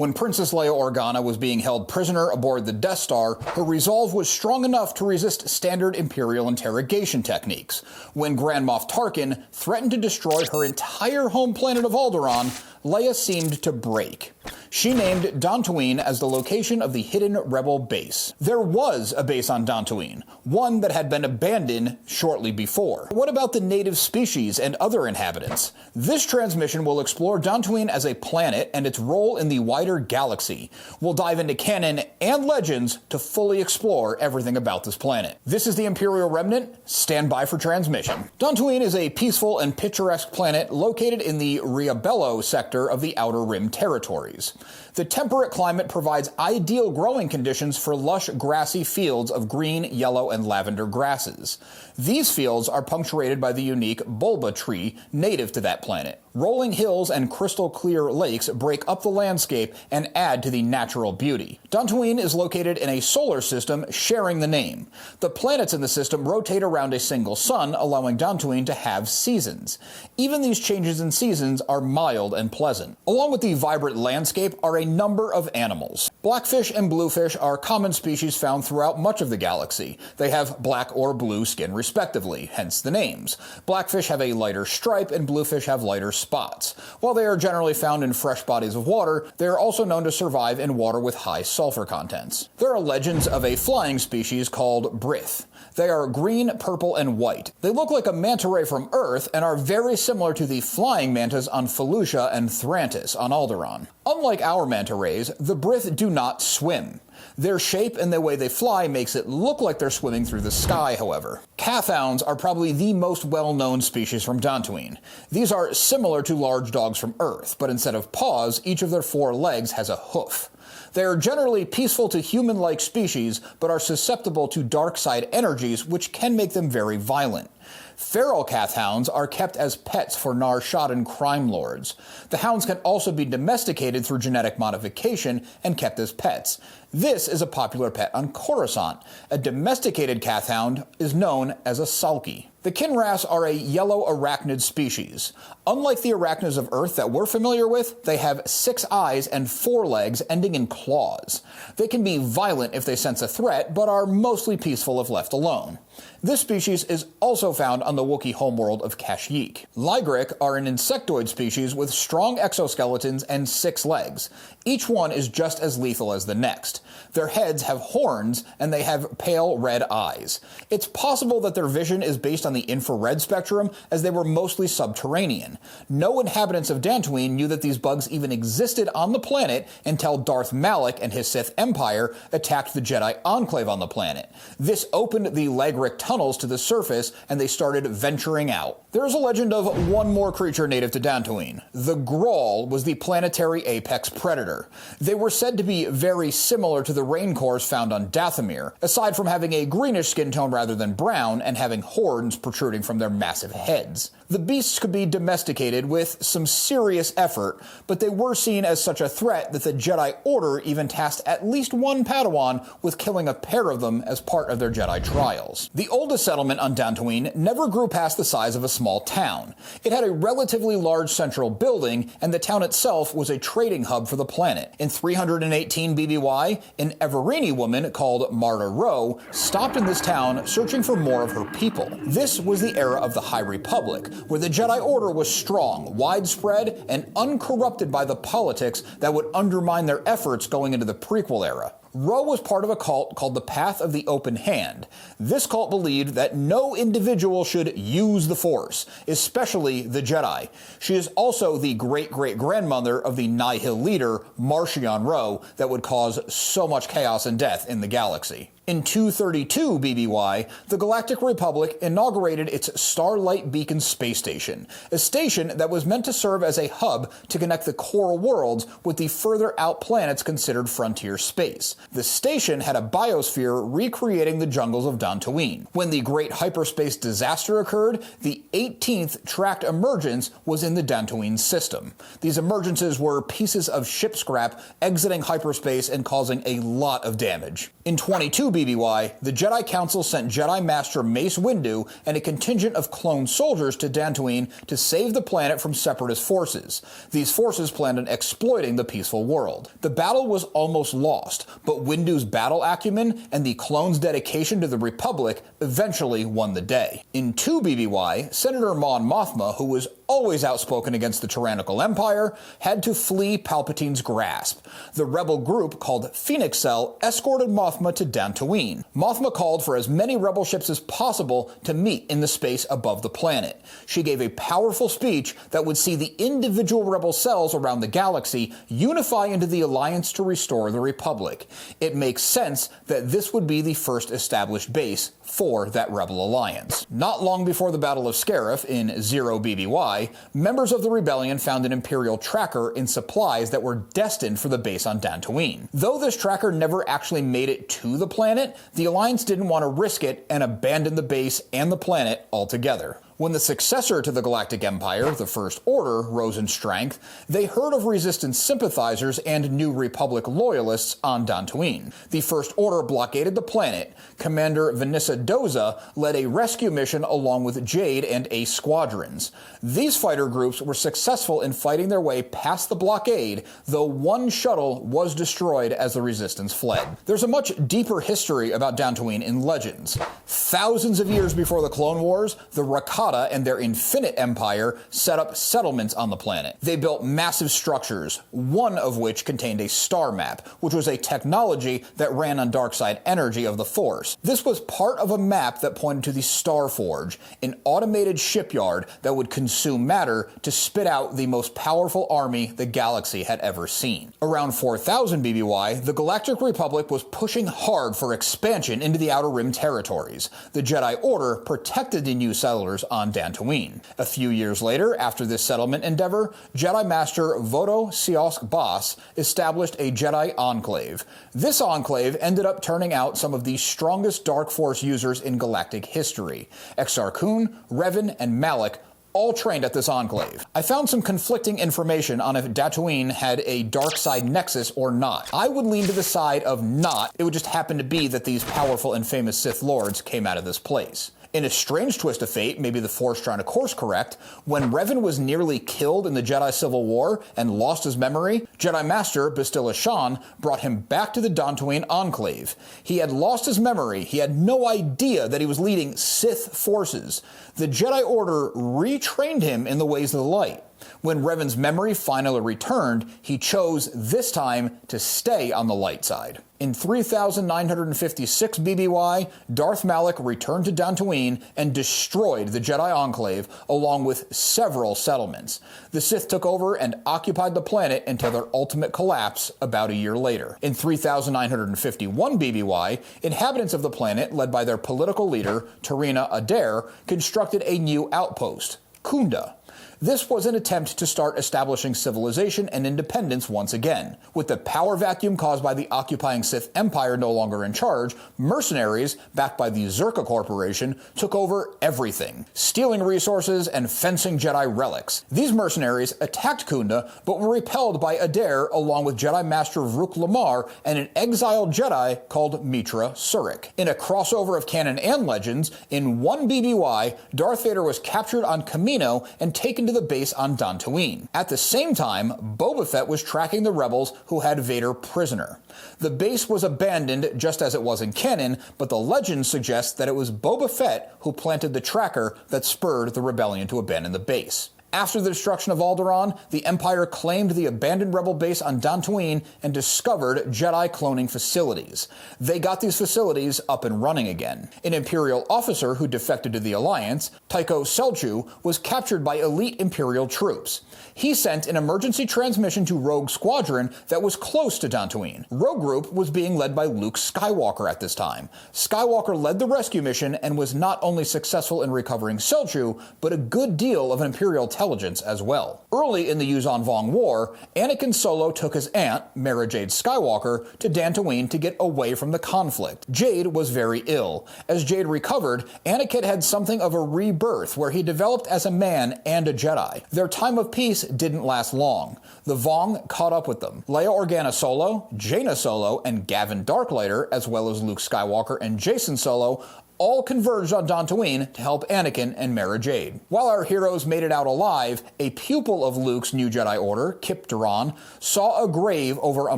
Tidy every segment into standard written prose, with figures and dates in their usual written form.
When Princess Leia Organa was being held prisoner aboard the Death Star, her resolve was strong enough to resist standard Imperial interrogation techniques. When Grand Moff Tarkin threatened to destroy her entire home planet of Alderaan, Leia seemed to break. She named Dantooine as the location of the hidden rebel base. There was a base on Dantooine, one that had been abandoned shortly before. What about the native species and other inhabitants? This transmission will explore Dantooine as a planet and its role in the wider galaxy. We'll dive into canon and legends to fully explore everything about this planet. This is the Imperial Remnant. Stand by for transmission. Dantooine is a peaceful and picturesque planet located in the Riabello sector of the Outer Rim territories. The temperate climate provides ideal growing conditions for lush grassy fields of green, yellow, and lavender grasses. These fields are punctuated by the unique bulba tree native to that planet. Rolling hills and crystal clear lakes break up the landscape and add to the natural beauty. Dantooine is located in a solar system sharing the name. The planets in the system rotate around a single sun, allowing Dantooine to have seasons. Even these changes in seasons are mild and pleasant. Along with the vibrant landscape are a number of animals. Blackfish and bluefish are common species found throughout much of the galaxy. They have black or blue skin respectively, hence the names. Blackfish have a lighter stripe and bluefish have lighter spots. While they are generally found in fresh bodies of water, they are also known to survive in water with high sulfur contents. There are legends of a flying species called Brith. They are green, purple, and white. They look like a manta ray from Earth and are very similar to the flying mantas on Felucia and Thrantis on Alderaan. Unlike our manta rays, the Brith do not swim. Their shape and the way they fly makes it look like they're swimming through the sky, however. Kathhounds are probably the most well-known species from Dantooine. These are similar to large dogs from Earth, but instead of paws, each of their 4 legs has a hoof. They are generally peaceful to human-like species, but are susceptible to dark side energies, which can make them very violent. Feral Kathhounds are kept as pets for Nar Shaddaa crime lords. The hounds can also be domesticated through genetic modification and kept as pets. This is a popular pet on Coruscant. A domesticated Kathhound is known as a Sulky. The Kinraths are a yellow arachnid species. Unlike the arachnids of Earth that we're familiar with, they have 6 eyes and 4 legs ending in claws. They can be violent if they sense a threat, but are mostly peaceful if left alone. This species is also found on the Wookiee homeworld of Kashyyyk. Lygric are an insectoid species with strong exoskeletons and 6 legs. Each one is just as lethal as the next. Their heads have horns and they have pale red eyes. It's possible that their vision is based on the infrared spectrum, as they were mostly subterranean. No inhabitants of Dantooine knew that these bugs even existed on the planet until Darth Malak and his Sith Empire attacked the Jedi Enclave on the planet. This opened the Lygric tunnels to the surface and they started venturing out. There is a legend of one more creature native to Dantooine. The Grawl was the planetary apex predator. They were said to be very similar to the raincors found on Dathomir, aside from having a greenish skin tone rather than brown and having horns protruding from their massive heads. The beasts could be domesticated with some serious effort, but they were seen as such a threat that the Jedi Order even tasked at least one Padawan with killing a pair of them as part of their Jedi trials. The oldest settlement on Dantooine never grew past the size of a small town. It had a relatively large central building, and the town itself was a trading hub for the planet. In 318 BBY, an Everini woman called Marta Rowe stopped in this town searching for more of her people. This was the era of the High Republic, where the Jedi Order was strong, widespread, and uncorrupted by the politics that would undermine their efforts going into the prequel era. Rowe was part of a cult called the Path of the Open Hand. This cult believed that no individual should use the Force, especially the Jedi. She is also the great-great-grandmother of the Nihil leader, Marchion Ro, that would cause so much chaos and death in the galaxy. In 232 BBY, the Galactic Republic inaugurated its Starlight Beacon space station, a station that was meant to serve as a hub to connect the core worlds with the further out planets considered frontier space. The station had a biosphere recreating the jungles of Dantooine. When the Great Hyperspace Disaster occurred, the 18th tracked emergence was in the Dantooine system. These emergences were pieces of ship scrap exiting hyperspace and causing a lot of damage. In 22 BBY, BBY, the Jedi Council sent Jedi Master Mace Windu and a contingent of clone soldiers to Dantooine to save the planet from Separatist forces. These forces planned on exploiting the peaceful world. The battle was almost lost, but Windu's battle acumen and the clones' dedication to the Republic eventually won the day. In 2 BBY, Senator Mon Mothma, who was always outspoken against the tyrannical empire, had to flee Palpatine's grasp. The rebel group called Phoenix Cell escorted Mothma to Dantooine. Mothma called for as many rebel ships as possible to meet in the space above the planet. She gave a powerful speech that would see the individual rebel cells around the galaxy unify into the Alliance to restore the Republic. It makes sense that this would be the first established base for that rebel alliance. Not long before the Battle of Scarif in 0 BBY, members of the rebellion found an Imperial tracker in supplies that were destined for the base on Dantooine. Though this tracker never actually made it to the planet, the Alliance didn't want to risk it and abandoned the base and the planet altogether. When the successor to the Galactic Empire, the First Order, rose in strength, they heard of Resistance sympathizers and New Republic loyalists on Dantooine. The First Order blockaded the planet. Commander Vanessa Doza led a rescue mission along with Jade and Ace squadrons. These fighter groups were successful in fighting their way past the blockade, though one shuttle was destroyed as the Resistance fled. There's a much deeper history about Dantooine in Legends. Thousands of years before the Clone Wars, the Rakata and their infinite empire set up settlements on the planet. They built massive structures, one of which contained a star map, which was a technology that ran on dark side energy of the Force. This was part of a map that pointed to the Star Forge, an automated shipyard that would consume matter to spit out the most powerful army the galaxy had ever seen. Around 4000 BBY, the Galactic Republic was pushing hard for expansion into the Outer Rim territories. The Jedi Order protected the new settlers on Dantooine. A few years later, after this settlement endeavor, Jedi Master Voto Siosk Boss established a Jedi Enclave. This enclave ended up turning out some of the strongest Dark Force users in galactic history. Exar Kun, Revan, and Malak all trained at this enclave. I found some conflicting information on if Dantooine had a dark side nexus or not. I would lean to the side of not. It would just happen to be that these powerful and famous Sith Lords came out of this place. In a strange twist of fate, maybe the Force trying to course correct, when Revan was nearly killed in the Jedi Civil War and lost his memory, Jedi Master Bastila Shan brought him back to the Dantooine Enclave. He had lost his memory. He had no idea that he was leading Sith forces. The Jedi Order retrained him in the ways of the light. When Revan's memory finally returned, he chose this time to stay on the light side. In 3956 BBY, Darth Malak returned to Dantooine and destroyed the Jedi Enclave along with several settlements. The Sith took over and occupied the planet until their ultimate collapse about a year later. In 3951 BBY, inhabitants of the planet, led by their political leader, Tarina Adair, constructed a new outpost, Kunda. This was an attempt to start establishing civilization and independence once again. With the power vacuum caused by the occupying Sith Empire no longer in charge, mercenaries, backed by the Zerka Corporation, took over everything, stealing resources and fencing Jedi relics. These mercenaries attacked Kunda, but were repelled by Adair along with Jedi Master Vrook Lamar and an exiled Jedi called Mitra Surik. In a crossover of Canon and Legends, in 1 BBY, Darth Vader was captured on Kamino and taken to the base on Dantooine. At the same time, Boba Fett was tracking the rebels who had Vader prisoner. The base was abandoned just as it was in canon, but the legend suggests that it was Boba Fett who planted the tracker that spurred the rebellion to abandon the base. After the destruction of Alderaan, the Empire claimed the abandoned rebel base on Dantooine and discovered Jedi cloning facilities. They got these facilities up and running again. An Imperial officer who defected to the Alliance, Tycho Selchu, was captured by elite Imperial troops. He sent an emergency transmission to Rogue Squadron that was close to Dantooine. Rogue Group was being led by Luke Skywalker at this time. Skywalker led the rescue mission and was not only successful in recovering Selchu, but a good deal of an Imperial intelligence as well. Early in the Yuuzhan Vong War, Anakin Solo took his aunt, Mara Jade Skywalker, to Dantooine to get away from the conflict. Jade was very ill. As Jade recovered, Anakin had something of a rebirth where he developed as a man and a Jedi. Their time of peace didn't last long. The Vong caught up with them. Leia Organa Solo, Jaina Solo, and Gavin Darklighter, as well as Luke Skywalker and Jason Solo, all converged on Dantooine to help Anakin and Mara Jade. While our heroes made it out alive, a pupil of Luke's new Jedi Order, Kip Duran, saw a grave over a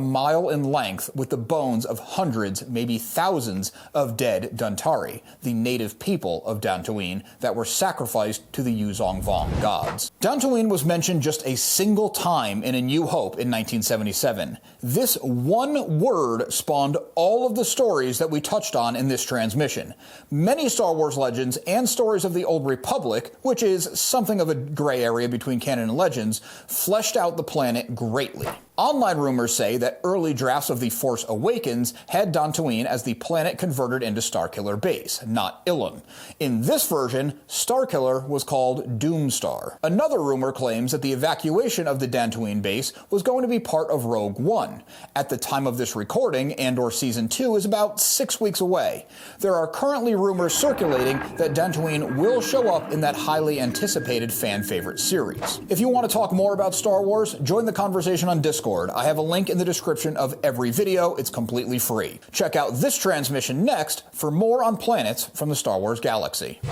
mile in length with the bones of hundreds, maybe thousands, of dead Duntari, the native people of Dantooine that were sacrificed to the Yuuzhan Vong gods. Dantooine was mentioned just a single time in A New Hope in 1977. This one word spawned all of the stories that we touched on in this transmission. Many Star Wars legends and stories of the Old Republic, which is something of a gray area between Canon and Legends, fleshed out the planet greatly. Online rumors say that early drafts of The Force Awakens had Dantooine as the planet converted into Starkiller Base, not Ilum. In this version, Starkiller was called Doomstar. Another rumor claims that the evacuation of the Dantooine base was going to be part of Rogue One. At the time of this recording, Andor Season 2 is about 6 weeks away. There are currently rumors circulating that Dantooine will show up in that highly anticipated fan-favorite series. If you want to talk more about Star Wars, join the conversation on Discord. I have a link in the description of every video. It's completely free. Check out this transmission next for more on planets from the Star Wars galaxy.